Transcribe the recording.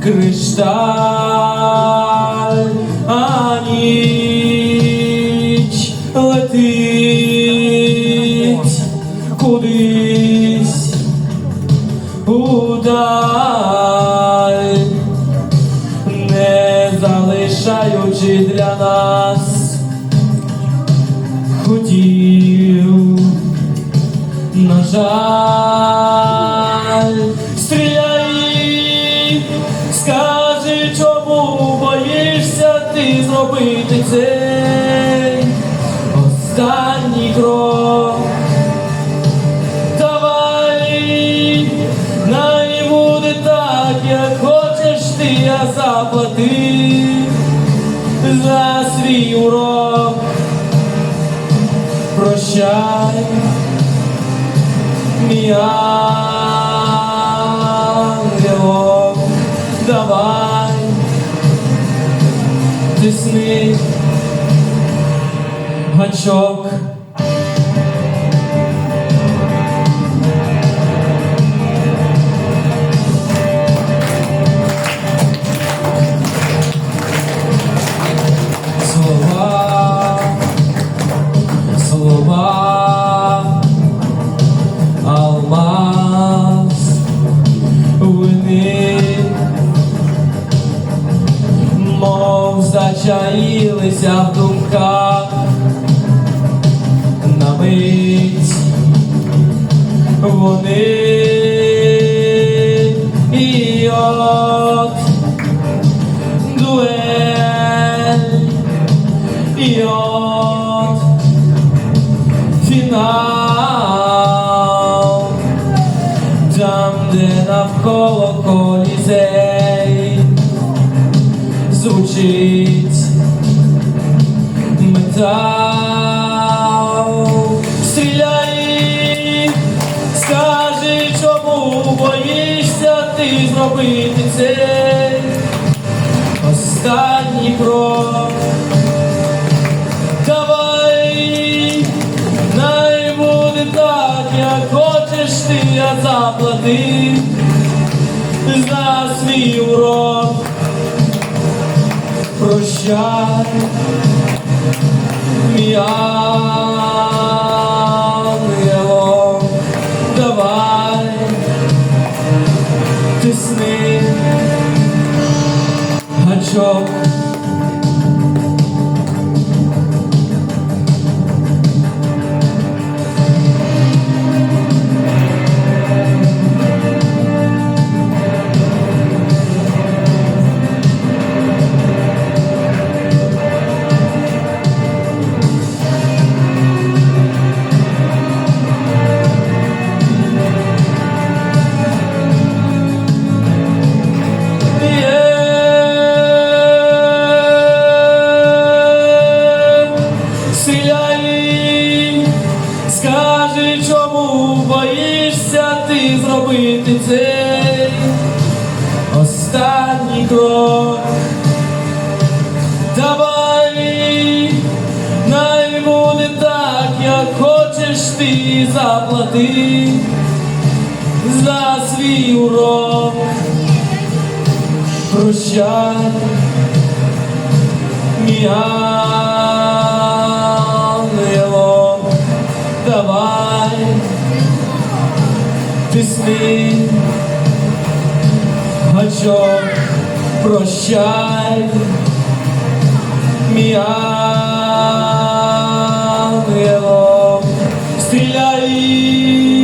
кришталь, а ніч летить кудись удаль, не залишаючи для нас ходів. На жаль, стріляй, скажи, чому боїшся ти зробити цей останній крок. Давай, най буде так, як хочеш ти, а заплати за свій урок. Прощай, мій ангелок, давай, тисни гачок. Слова, алмаз, вони мов зачаїлися в думках на мить. Вони і от дуель, і от фінал, там, де навколо колізей звучить метал. Стріляй, скажи, чому боїшся ти зробити цей останній крок. Давай, най буде так, як хочеш ти, а заплати за свій урок. Прощай, мій ангелок, давай, тисни гачок. Стріляй, скажи, чому боїшся ти зробити цей останній крок. Давай, най буде так, як хочеш ти, заплати за свій урок. Прощай, мій ангелок, давай, тисни гачок. Прощай, мій ангелок, стріляй.